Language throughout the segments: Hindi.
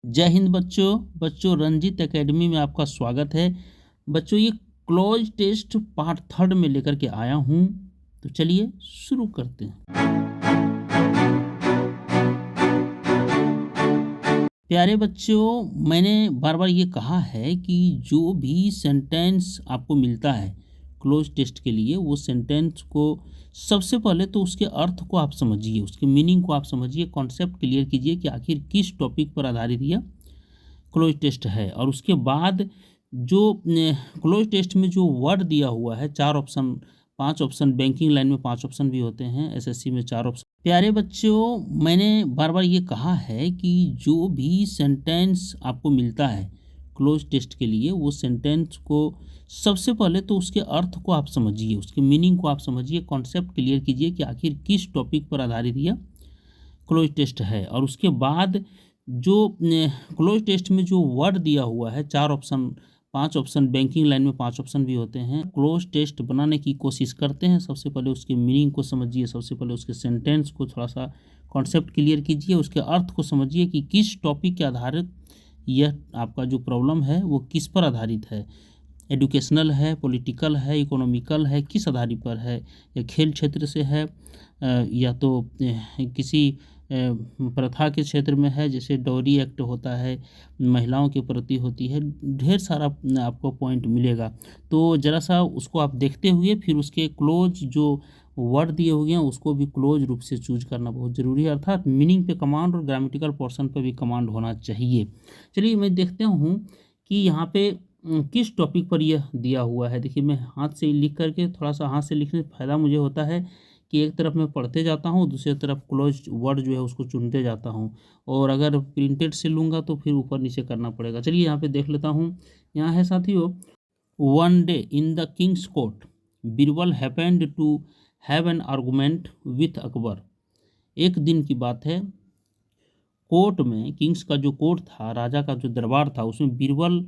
जय हिंद बच्चों रंजीत एकेडमी में आपका स्वागत है। बच्चों ये क्लोज टेस्ट पार्ट 3 में लेकर के आया हूँ, तो चलिए शुरू करते हैं। प्यारे बच्चों, मैंने बार बार ये कहा है कि जो भी सेंटेंस आपको मिलता है क्लोज टेस्ट के लिए, वो सेंटेंस को सबसे पहले तो उसके अर्थ को आप समझिए, उसके मीनिंग को आप समझिए, कॉन्सेप्ट क्लियर कीजिए कि आखिर किस टॉपिक पर आधारित यह क्लोज टेस्ट है। और उसके बाद जो क्लोज टेस्ट में जो वर्ड दिया हुआ है, 5 ऑप्शन, बैंकिंग लाइन में 5 ऑप्शन भी होते हैं, एसएससी में 4 ऑप्शन। प्यारे बच्चों, मैंने बार बार ये कहा है कि जो भी सेंटेंस आपको मिलता है क्लोज टेस्ट के लिए, वो सेंटेंस को सबसे पहले तो उसके अर्थ को आप समझिए, उसके मीनिंग को आप समझिए, कॉन्सेप्ट क्लियर कीजिए कि आखिर किस टॉपिक पर आधारित यह क्लोज टेस्ट है। और उसके बाद जो क्लोज टेस्ट में जो वर्ड दिया हुआ है, 5 ऑप्शन, बैंकिंग लाइन में 5 ऑप्शन भी होते हैं। क्लोज टेस्ट बनाने की कोशिश करते हैं, सबसे पहले उसके मीनिंग को समझिए, सबसे पहले उसके सेंटेंस को थोड़ा सा कॉन्सेप्ट क्लियर कीजिए, उसके अर्थ को समझिए कि किस टॉपिक के आधारित यह आपका जो प्रॉब्लम है वो किस पर आधारित है, एजुकेशनल है, पॉलिटिकल है, इकोनॉमिकल है, किस आधारित पर है, या खेल क्षेत्र से है, या तो किसी प्रथा के क्षेत्र में है, जैसे डॉरी एक्ट होता है, महिलाओं के प्रति होती है, ढेर सारा आपको पॉइंट मिलेगा। तो ज़रा सा उसको आप देखते हुए फिर उसके क्लोज जो वर्ड दिए हुए हैं उसको भी क्लोज रूप से चूज करना बहुत ज़रूरी है, अर्थात मीनिंग पे कमांड और ग्रामेटिकल पोर्शन पे भी कमांड होना चाहिए। चलिए मैं देखते हूँ कि यहाँ पे किस टॉपिक पर यह दिया हुआ है। देखिए, मैं हाथ से लिख करके, थोड़ा सा हाथ से लिखने से फ़ायदा मुझे होता है कि एक तरफ मैं पढ़ते जाता हूँ, दूसरी तरफ क्लोज वर्ड जो है उसको चुनते जाता हूँ, और अगर प्रिंटेड से लूँगा तो फिर ऊपर नीचे करना पड़ेगा। चलिए यहाँ पे देख लेता हूँ। यहाँ है साथियों, one day in the king's court Birbal happened to have an argument with Akbar. एक दिन की बात है, कोर्ट में, किंग्स का जो कोर्ट था, राजा का जो दरबार था, उसमें बीरबल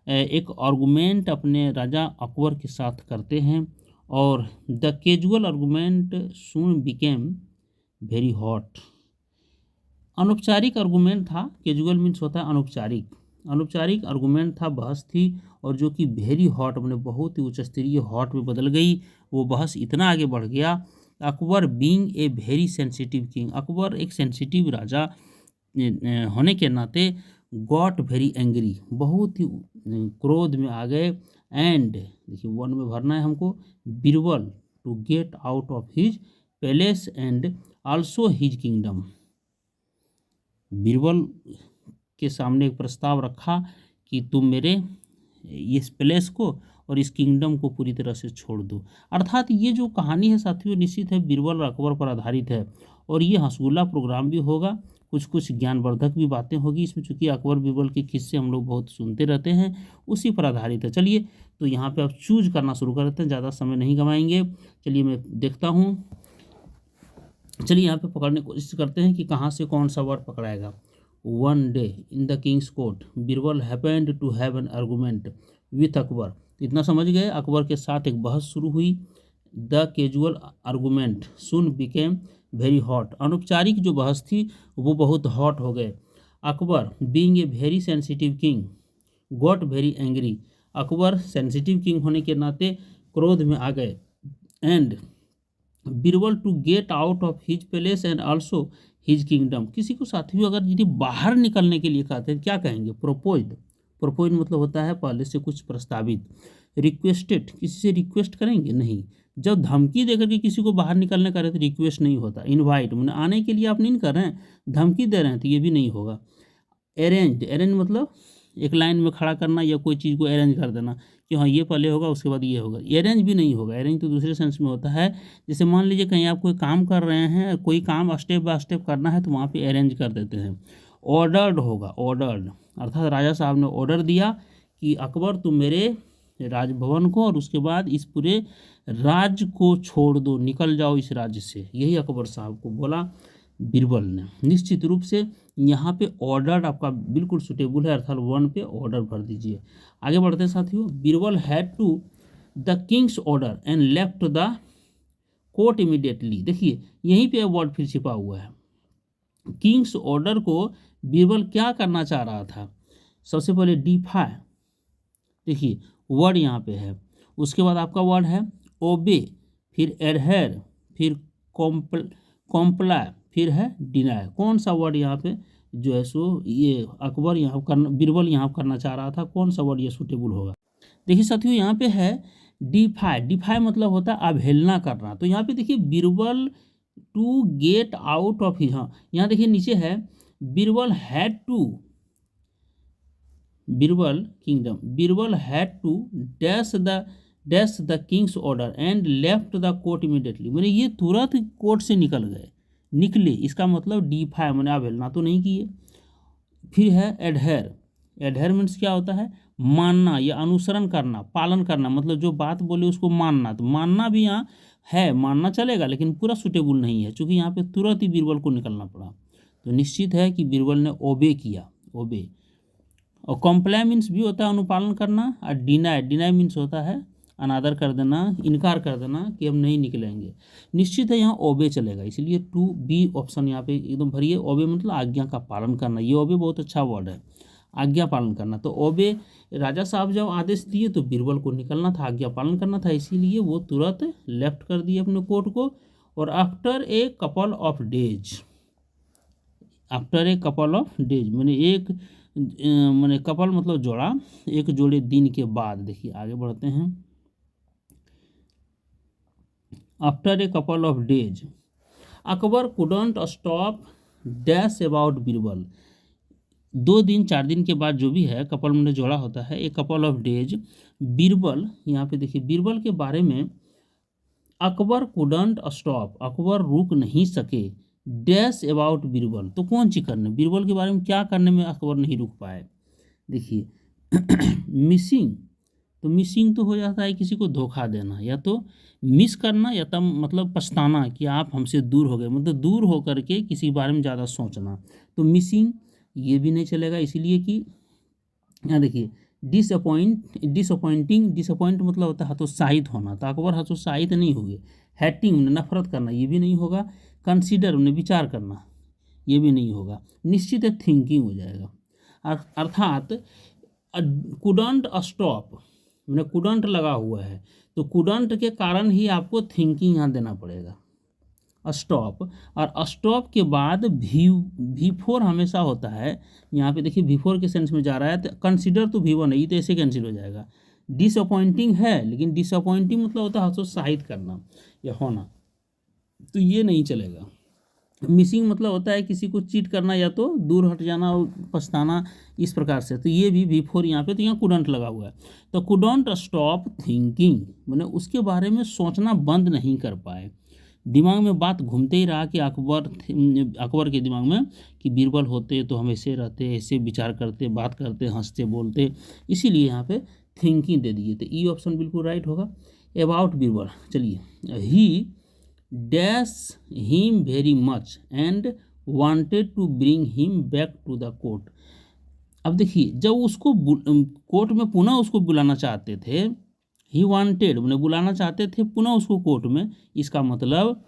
एक आर्गूमेंट अपने राजा अकबर के साथ करते हैं, और the casual argument soon became very hot. अनौपचारिक आर्गूमेंट था, कैजुअल मीन्स होता है अनौपचारिक, अनौपचारिक आर्गूमेंट था, बहस थी, और जो कि वेरी हॉट मैंने बहुत ही उच्च स्तरीय हॉट में बदल गई। वो बहस इतना आगे बढ़ गया, Akbar being a very sensitive king, Akbar एक सेंसिटिव राजा होने के नाते गॉट वेरी एंग्री, बहुत ही क्रोध में आ गए। एंड देखिए, वन में भरना है हमको, Birbal to get out of his palace and also his kingdom. Birbal के सामने एक प्रस्ताव रखा कि तुम मेरे इस पैलेस को और इस किंगडम को पूरी तरह से छोड़ दो। अर्थात ये जो कहानी है साथियों, निश्चित है बीरबल और अकबर पर आधारित है, और ये हंसगुल्ला प्रोग्राम भी होगा, कुछ ज्ञानवर्धक भी बातें होगी इसमें, चूँकि अकबर बीरबल के किस्से हम लोग बहुत सुनते रहते हैं, उसी पर आधारित है। चलिए, तो यहाँ पे आप चूज करना शुरू कर देते हैं, ज़्यादा समय नहीं गंवाएंगे। चलिए मैं देखता हूँ। चलिए यहाँ पे पकड़ने की कोशिश करते हैं कि कहाँ से कौन सा वर्ड पकड़ाएगा। One day in the king's court Birbal happened to have an argument with Akbar. इतना समझ गए, अकबर के साथ एक बहस शुरू हुई। The casual argument soon became very hot, अनौपचारिक जो बहस थी वो बहुत हॉट हो गए। Akbar being a very sensitive king got very angry, Akbar sensitive king होने के नाते क्रोध में आ गए। And Birbal to get out of his palace and also his kingdom, किसी को साथियों अगर यदि बाहर निकलने के लिए कहते हैं क्या कहेंगे, प्रोपोज्ड। प्रोपोज मतलब होता है पहले से कुछ प्रस्तावित। रिक्वेस्टेड, किसी से रिक्वेस्ट करेंगे नहीं, जब धमकी देकर के किसी को बाहर निकलने का रहे तो रिक्वेस्ट नहीं होता। इनवाइट मैंने आने के लिए आप नहीं कर रहे हैं, धमकी दे रहे हैं, तो ये भी नहीं होगा। अरेंज, अरेंज मतलब एक लाइन में खड़ा करना या कोई चीज़ को अरेंज कर देना कि हाँ ये पहले होगा उसके बाद ये होगा, अरेंज भी नहीं होगा। अरेंज तो दूसरे सेंस में होता है, जैसे मान लीजिए कहीं आप कोई काम कर रहे हैं, कोई काम स्टेप बाय स्टेप करना है तो वहाँ पे अरेंज कर देते हैं। ऑर्डर्ड होगा, ऑर्डर्ड अर्थात राजा साहब ने ऑर्डर दिया कि अकबर तुम मेरे राजभवन को और उसके बाद इस पूरे राज्य को छोड़ दो, निकल जाओ इस राज्य से, यही अकबर साहब को बोला बीरबल ने। निश्चित रूप से यहाँ पे ऑर्डर आपका बिल्कुल सुटेबल है, अर्थात वन पे ऑर्डर भर दीजिए। आगे बढ़ते हैं साथियों। Birbal had to the king's order and left the court immediately. देखिए यहीं पे वर्ड फिर छिपा हुआ है, किंग्स ऑर्डर को बीरबल क्या करना चाह रहा था? सबसे पहले डिफाई, देखिए वर्ड यहाँ पे है, उसके बाद आपका वर्ड है ओबे, फिर एडहेर, फिर कॉम्प्लाई, फिर है डिनाई। कौन सा वर्ड यहाँ पे जो है सो ये अकबर यहाँ करना, बीरबल यहाँ करना चाह रहा था, कौन सा वर्ड ये सूटेबल होगा? देखिए साथियों यहाँ पे है डिफाई। डिफाई मतलब होता है अवहेलना करना। तो यहाँ पे देखिए Birbal to get out of his, हाँ यहाँ देखिए नीचे है Birbal had to, Birbal kingdom, Birbal had to dash the king's order and left the court immediately. मैंने ये तुरंत कोर्ट से निकले, इसका मतलब डिफाई मैंने अवहेलना तो नहीं किए। फिर है एडहेर, एडहेर मीन्स क्या होता है? मानना या अनुसरण करना, पालन करना, मतलब जो बात बोले उसको मानना। तो मानना भी यहाँ है, मानना चलेगा लेकिन पूरा सुटेबल नहीं है, क्योंकि यहाँ पे तुरंत ही बीरबल को निकलना पड़ा। तो निश्चित है कि बीरबल ने ओबे किया, ओबे। और कॉम्प्लाई मीन्स भी होता है अनुपालन करना, और डिनाई मीन्स होता है अनादर कर देना, इनकार कर देना कि हम नहीं निकलेंगे। निश्चित है यहाँ ओबे चलेगा, इसलिए 2B ऑप्शन यहाँ पे एकदम भरिए। ओबे मतलब आज्ञा का पालन करना, ये ओबे बहुत अच्छा वर्ड है, आज्ञा पालन करना। तो ओबे, राजा साहब जब आदेश दिए तो बीरबल को निकलना था, आज्ञा पालन करना था, इसीलिए वो तुरंत लेफ्ट कर दिए अपने कोर्ट को। और after a couple of days, after a couple of days मैंने कपल मतलब जोड़ा, एक जोड़े दिन के बाद। देखिए आगे बढ़ते हैं। After a couple of days Akbar couldn't stop dash about Birbal. 2-4 दिन के बाद जो भी है, कपल में जोड़ा होता है, a couple of days Birbal, यहाँ पे देखिए बीरबल के बारे में अकबर कुडंट स्टॉप, अकबर रुक नहीं सके, डैश अबाउट बीरबल, तो कौन सी करने, बीरबल के बारे में क्या करने में अकबर नहीं रुक पाए? देखिए मिसिंग, तो मिसिंग तो हो जाता है किसी को धोखा देना, या तो मिस करना, या तब मतलब पछताना कि आप हमसे दूर हो गए, मतलब दूर हो करके किसी के बारे में ज़्यादा सोचना। तो मिसिंग ये भी नहीं चलेगा, इसीलिए कि यहाँ देखिए डिसअपॉइंट मतलब होता है हतोत्साहित होना, तो अकबर हतोत्साहित नहीं होंगे। हैटिंग नफरत करना, ये भी नहीं होगा। कंसीडर उन्हें विचार करना, ये भी नहीं होगा। निश्चित है थिंकिंग हो जाएगा। अर्थात कुडंट स्टॉप, मैंने कुडंट लगा हुआ है, तो कुडंट के कारण ही आपको थिंकिंग यहाँ देना पड़ेगा, स्टॉप। और स्टॉप के बाद V4 हमेशा होता है। यहाँ पे देखिए V4 के सेंस में जा रहा है, तो कंसीडर तो V1 है, ये तो ऐसे कैंसिल हो जाएगा। डिसअपॉइंटिंग है, लेकिन डिसअपॉइंटिंग मतलब होता है हतोत्साहित करना या होना, तो ये नहीं चलेगा। मिसिंग मतलब होता है किसी को चीट करना, या तो दूर हट जाना और पछताना, इस प्रकार से। तो ये भी V4 यहाँ पे, तो यहाँ कुडंट लगा हुआ है। तो कुडंट स्टॉप थिंकिंग, मैंने उसके बारे में सोचना बंद नहीं कर पाए। दिमाग में बात घूमते ही रहा कि अकबर के दिमाग में कि बीरबल होते तो हम ऐसे रहते, ऐसे विचार करते, बात करते, हंसते बोलते, इसीलिए यहाँ पे थिंकिंग दे दिए। तो ई ऑप्शन बिल्कुल राइट होगा। अबाउट बीरबल, चलिए, he dash him very much and wanted to bring him back to the court. अब देखिए जब उसको कोर्ट में पुनः उसको बुलाना चाहते थे, ही वांटेड मैंने बुलाना चाहते थे पुनः उसको कोर्ट में, इसका मतलब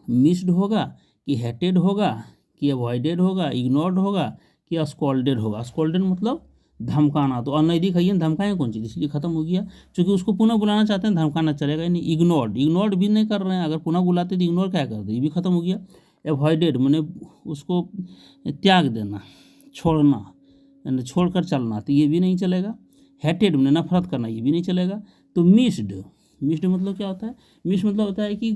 मिस्ड होगा कि हेटेड होगा कि अवॉइडेड होगा, इग्नोर्ड होगा कि स्कॉल्डेड होगा। स्कॉल्डेड मतलब धमकाना, तो अनैतिक है, धमकाएं कौन चीज़, इसलिए खत्म हो गया। क्योंकि उसको पुनः बुलाना चाहते हैं, धमकाना चलेगा ही नहीं। इग्नोर्ड भी नहीं कर रहे हैं, अगर पुनः बुलाते तो इग्नोर क्या करते, ये भी खत्म हो गया। अवॉइडेड मैंने उसको त्याग देना, छोड़ना, यानी छोड़कर चलना, तो ये भी नहीं चलेगा। हेटेड मैंने नफरत करना, ये भी नहीं चलेगा। तो मिस्ड मतलब क्या होता है? मिस्ड मतलब होता है कि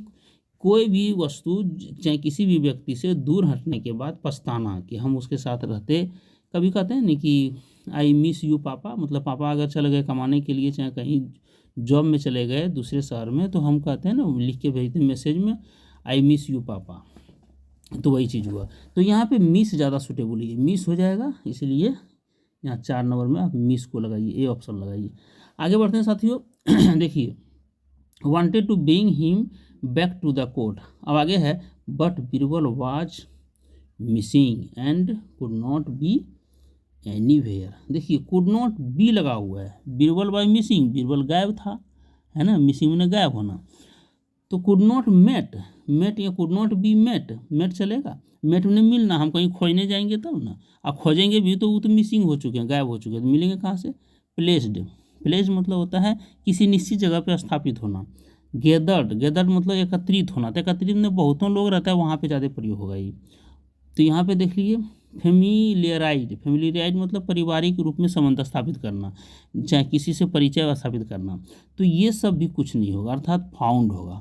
कोई भी वस्तु, चाहे किसी भी व्यक्ति से दूर हटने के बाद पछताना कि हम उसके साथ रहते। कभी कहते हैं नहीं कि आई मिस यू पापा, मतलब पापा अगर चले गए कमाने के लिए, चाहे कहीं जॉब में चले गए दूसरे शहर में, तो हम कहते हैं ना, लिख के भेजते हैं मैसेज में, आई मिस यू पापा, तो वही चीज़ हुआ। तो यहाँ पे मिस ज़्यादा सूटेबल है, मिस हो जाएगा, इसलिए यहाँ 4 नंबर में आप मिस को लगाइए, ए ऑप्शन लगाइए। आगे बढ़ते हैं साथियों। देखिए wanted to bring him back to the court. अब आगे है but Birbal was missing and could not be anywhere. देखिए कुड नॉट बी लगा हुआ है, बीरबल वाज मिसिंग, बीरबल गायब था, है ना, मिसिंग में गायब होना। तो कुड नॉट मेट मेट या could not be met, met चलेगा, मेट में मिलना, हम कहीं खोजने जाएंगे तब ना, अब खोजेंगे भी तो वो तो मिसिंग हो चुके हैं, गायब हो चुके हैं, तो मिलेंगे कहाँ से? प्लेस्ड, प्लेस्ड मतलब होता है किसी निश्चित जगह पे स्थापित होना। गैदर्ड, गैदर्ड मतलब एकत्रित होना, तो एकत्रित में बहुतों लोग रहता है वहाँ पे ज़्यादा प्रयोग होगा ये। तो यहाँ पे देख लीजिए फेमिलियराइज, फेमिलियराइज मतलब पारिवारिक रूप में संबंध स्थापित करना, चाहे किसी से परिचय स्थापित करना, तो ये सब भी कुछ नहीं होगा, अर्थात फाउंड होगा।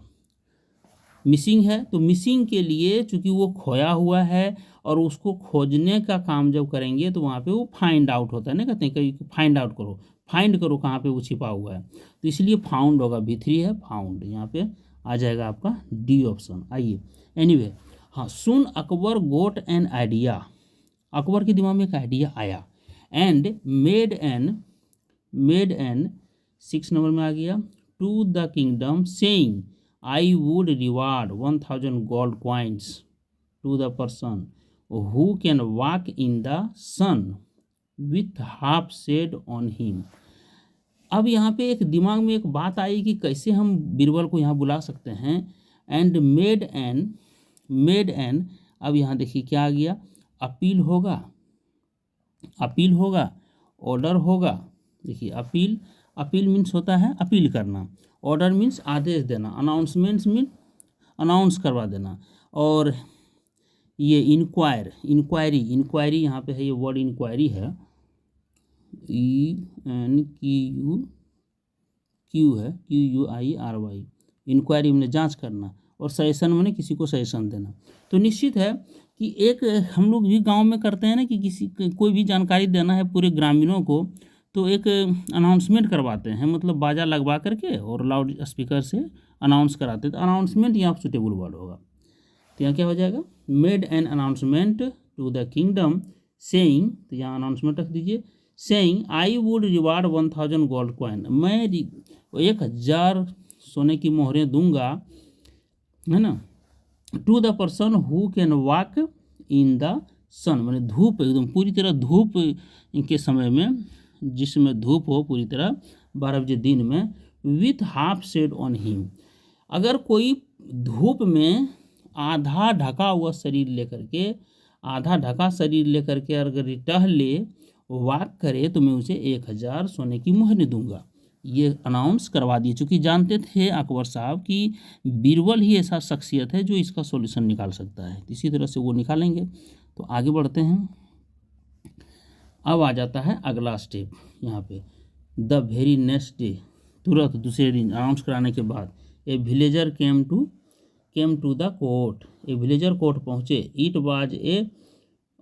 मिसिंग है तो मिसिंग के लिए चूंकि वो खोया हुआ है और उसको खोजने का काम जब करेंगे तो वहाँ पे वो फाइंड आउट होता है ना, कहते हैं कि फाइंड आउट करो, फाइंड करो कहाँ पे वो छिपा हुआ है, तो इसलिए फाउंड होगा, V3 है फाउंड, यहाँ पे आ जाएगा आपका डी ऑप्शन। आइए एनीवे, हाँ, सुन Akbar got an idea, Akbar के दिमाग में एक आइडिया आया, एंड मेड एन 6 नंबर में आ गया, to the kingdom saying I would reward 1000 gold coins to the person who can walk in the sun with half shade on him। अब यहाँ पे एक दिमाग में एक बात आई कि कैसे हम बीरबल को यहाँ बुला सकते हैं, एंड मेड एन, अब यहाँ देखिए क्या आ गया, अपील होगा, अपील होगा, ऑर्डर होगा, देखिए अपील, अपील मीन्स होता है अपील करना, ऑर्डर मीन्स आदेश देना, अनाउंसमेंट्स मीन अनाउंस करवा देना, और ये इंक्वायरी यहाँ पे है, ये वर्ड इंक्वायरी है, QUIRY, इंक्वायरी मैंने जांच करना, और सजेशन मैंने किसी को सजेशन देना। तो निश्चित है कि एक हम लोग भी गांव में करते हैं ना कि किसी कोई भी जानकारी देना है पूरे ग्रामीणों को, तो एक अनाउंसमेंट करवाते हैं, मतलब बाजा लगवा करके और लाउड स्पीकर से अनाउंस कराते हैं, तो अनाउंसमेंट यहाँ सुटेबल वर्ड होगा। तो यहाँ क्या हो जाएगा, made an announcement to the kingdom saying, तो यहाँ अनाउंसमेंट रख दीजिए, saying I would reward 1000 gold coin, मैं 1000 सोने की मोहरें दूंगा, है ना, to the person who can walk in the sun, मैंने धूप एकदम पूरी तरह धूप के समय में, जिसमें धूप हो पूरी तरह 12 बजे दिन में, with half shade on him, अगर कोई धूप में आधा ढका हुआ शरीर लेकर के, आधा ढका शरीर लेकर के अगर टहले वॉक करे तो मैं उसे 1000 सोने की मोहरें दूंगा। ये अनाउंस करवा दिए, चूँकि जानते थे अकबर साहब कि बीरबल ही ऐसा शख्सियत है जो इसका सॉल्यूशन निकाल सकता है, इसी तरह से वो निकालेंगे। तो आगे बढ़ते हैं, अब आ जाता है अगला स्टेप यहाँ पे, द वेरी नेक्स्ट डे, तुरंत दूसरे दिन अनाउंस कराने के बाद, a villager came to the court, a villager court पहुँचे, it was a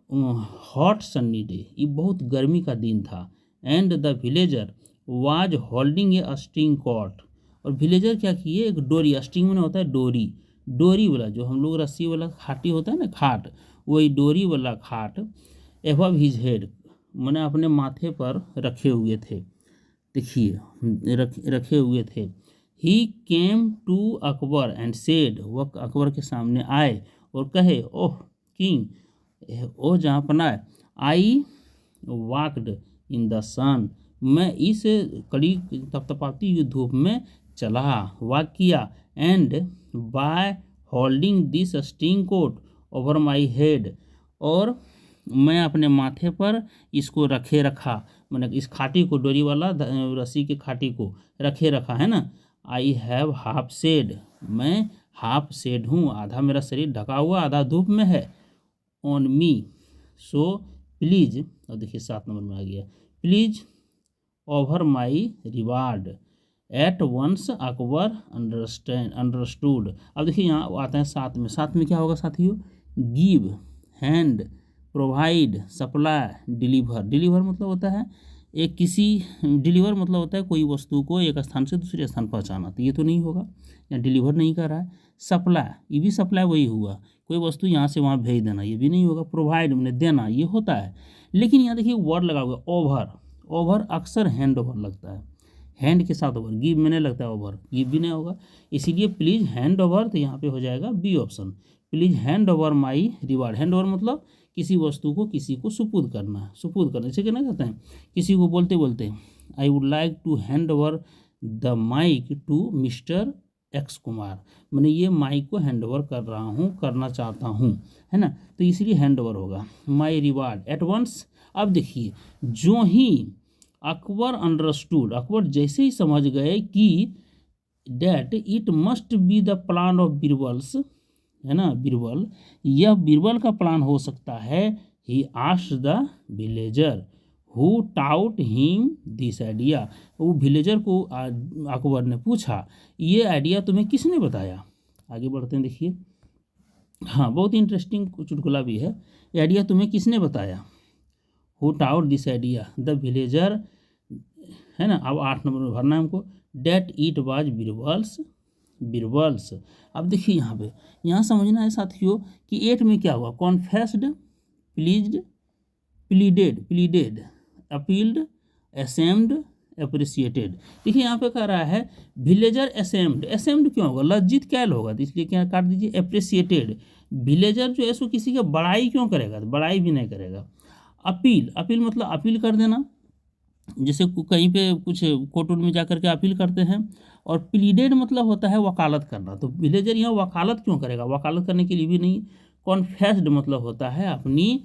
hot sunny day, ये बहुत गर्मी का दिन था, and the villager was holding a string cot, और विलेजर क्या किए, एक डोरी, स्ट्रिंग में होता है डोरी, डोरी वाला जो हम लोग रस्सी वाला खाटी होता है ना खाट, वही डोरी वाला खाट एबव हिज हेड, मैंने अपने माथे पर रखे हुए थे, देखिए रखे हुए थे। He came to Akbar and said, वह अकबर के सामने आए और कहे, ओह किंग, ओह जहाँपना, I walked in the sun, मैं इस कड़ी तपतपाती हुई धूप में चला, वॉक किया, and by holding this string cot over my head, और मैं अपने माथे पर इसको रखा, मैंने इस खाटी को, डोरी वाला रस्सी के खाटी को रखे रखा है ना, आई हैव हाफ शेड, मैं हाफ शेड हूँ, आधा मेरा शरीर ढका हुआ आधा धूप में है, ऑन मी, सो प्लीज, और देखिए 7 नंबर में आ गया, please over my reward, at once Akbar understood. अब देखिए यहाँ आता है 7 में, 7 में क्या होगा साथियों, give, hand, provide, supply, deliver, deliver मतलब होता है एक किसी, डिलीवर मतलब होता है कोई वस्तु को एक स्थान से दूसरे स्थान पहुंचाना, तो ये तो नहीं होगा, यहाँ डिलीवर नहीं कर रहा है। सप्लाई, ये भी सप्लाई वही हुआ, कोई वस्तु यहाँ से वहाँ भेज देना, ये भी नहीं होगा। प्रोवाइड मैंने देना, ये होता है, लेकिन यहाँ देखिए वर्ड लगा हुआ ओवर, ओवर अक्सर हैंड ओवर लगता है, हैंड के साथ ओवर, गिव मैंने लगता है ओवर, गिव भी नहीं होगा, इसीलिए प्लीज़ हैंड ओवर, तो यहाँ पे हो जाएगा B option, please hand over my reward. Hand over मतलब किसी वस्तु को किसी को सुपुर्द करना, सुपुर्द करना, इसे क्या कहते हैं, किसी को बोलते बोलते, I would like to hand over the mike to mister X Kumar, मैंने ये माइक को हैंड ओवर कर रहा हूँ, करना चाहता हूँ, है ना, तो इसलिए हैंड ओवर होगा। माई रिवार्ड एट वंस। अब देखिए, जो ही अकबर अंडरस्टूड, अकबर जैसे ही समझ गए कि that it must be the plan of Birbal's, है ना, बीरबल, यह बीरबल का प्लान हो सकता है। He asked the villager who taut him this idea. वो विलेजर को अकबर ने पूछा, ये आइडिया तुम्हें किसने बताया। आगे बढ़ते हैं, देखिए, हाँ, बहुत इंटरेस्टिंग चुटकुला भी है। ये आइडिया तुम्हें किसने बताया। Who taught this idea the villager, है ना। अब 8 नंबर में भरना है हमको। That it was Birbal's, Birbal's. अब देखिए यहाँ समझना है साथियों कि 8 में क्या हुआ, confessed, pleased, pleaded, appealed, assumed, appreciated. देखिए यहाँ पे कह रहा है विलेजर असेम्ड, असेम्ड क्यों होगा, लज्जित कैल होगा, तो इसलिए क्या काट दीजिए, अप्रिसिएटेड। विलेजर जो है सो किसी का बड़ाई क्यों करेगा, तो बड़ाई भी नहीं करेगा। अपील, अपील मतलब अपील कर देना, जैसे कहीं पे कुछ कोर्ट में जा करके अपील करते हैं। और प्लीडेड मतलब होता है वकालत करना, तो विलेजर यहाँ वकालत क्यों करेगा, वकालत करने के लिए भी नहीं। कॉन्फेस्ड मतलब होता है अपनी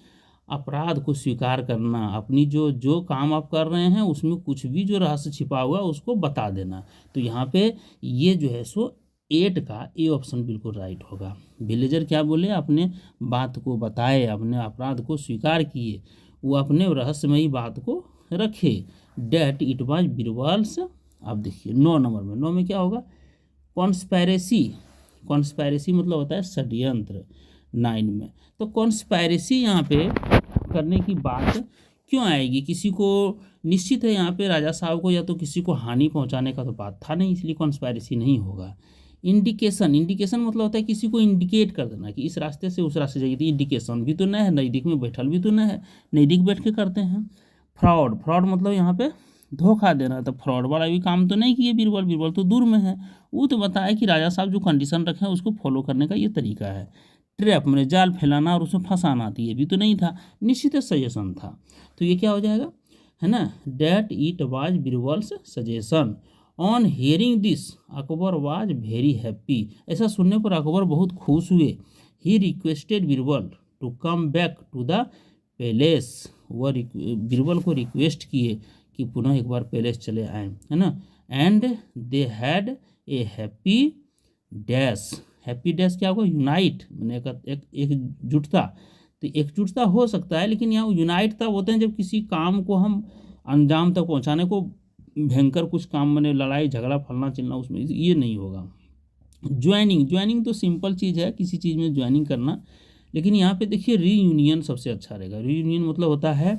अपराध को स्वीकार करना, अपनी जो जो काम आप कर रहे हैं उसमें कुछ भी जो रहस्य छिपा हुआ उसको बता देना। तो यहाँ पे ये जो है सो 8 का ए ऑप्शन बिल्कुल राइट होगा। विलेजर क्या बोले, अपने बात को बताए, अपने अपराध को स्वीकार किए, वो अपने रहस्यमयी बात को रखे। That it was Birbal's. अब देखिए 9 नंबर में, 9 में क्या होगा, कॉन्स्पायरेसी, कॉन्स्पायरेसी मतलब होता है षड्यंत्र 9 में। तो कॉन्स्पायरेसी यहाँ पे करने की बात क्यों आएगी, किसी को निश्चित है यहाँ पे राजा साहब को या तो किसी को हानि पहुँचाने का तो बात था नहीं, इसलिए कॉन्स्पायरेसी नहीं होगा। इंडिकेशन, इंडिकेशन मतलब होता है किसी को इंडिकेट कर देना कि इस रास्ते से उस रास्ते जाइए, तो इंडिकेशन भी तो न है, नज़दीक में बैठल भी तो न है, नज़दीक बैठ के करते हैं। फ्रॉड, फ्रॉड मतलब यहाँ पे धोखा देना, तो फ्रॉड वाला भी काम तो नहीं किए बीरबल, बीरबल तो दूर में है, वो तो बताया कि राजा साहब जो कंडीशन रखे हैं उसको फॉलो करने का ये तरीका है। ट्रैप मैंने जाल फैलाना और उसमें फंसाना, तो ये भी तो नहीं था, निश्चित सजेशन था, तो ये क्या हो जाएगा, है ना। That it was Birbal's suggestion. On hearing this Akbar was very happy. ऐसा सुनने पर अकबर बहुत खुश हुए। He requested Birbal to come back to the palace. वह बीरबल को रिक्वेस्ट किए कि पुनः एक बार पैलेस चले आए, है ना। And they had a happy dash. Happy dash क्या होगा, यूनाइट, मैंने एकजुटता, तो एकजुटता हो सकता है, लेकिन यहाँ यूनाइट तब होते हैं जब किसी काम को हम अंजाम तक पहुँचाने को भयंकर कुछ काम, मैंने लड़ाई झगड़ा फलना चिलना, उसमें ये नहीं होगा। ज्वाइनिंग, ज्वाइनिंग तो सिंपल चीज़ है, किसी चीज़ में ज्वाइनिंग करना, लेकिन यहाँ पे देखिए रीयूनियन सबसे अच्छा रहेगा। रीयूनियन मतलब होता है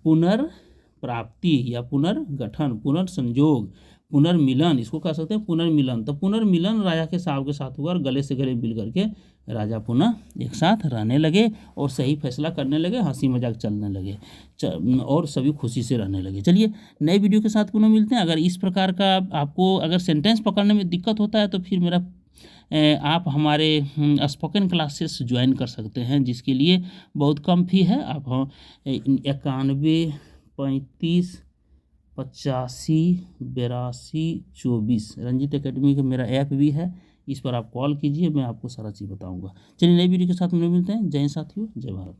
पुनर्प्राप्ति या पुनर्गठन, पुनर्संयोग, पुनर्मिलन, इसको कह सकते हैं पुनर्मिलन। तो पुनर्मिलन राजा के साहब के साथ हुआ और गले से गले मिल करके राजा पुनः एक साथ रहने लगे और सही फैसला करने लगे, हंसी मजाक चलने लगे और सभी खुशी से रहने लगे। चलिए नए वीडियो के साथ पुनः मिलते हैं। अगर इस प्रकार का आपको अगर सेंटेंस पकड़ने में दिक्कत होता है तो फिर मेरा आप हमारे स्पोकन क्लासेस ज्वाइन कर सकते हैं, जिसके लिए बहुत कम फी है। आप 91 35 85 82 24 रंजीत एकेडमी का मेरा ऐप भी है, इस पर आप कॉल कीजिए, मैं आपको सारा चीज़ बताऊंगा। चलिए नई वीडियो के साथ मिलते हैं। जय हिंद साथियों, जय भारत।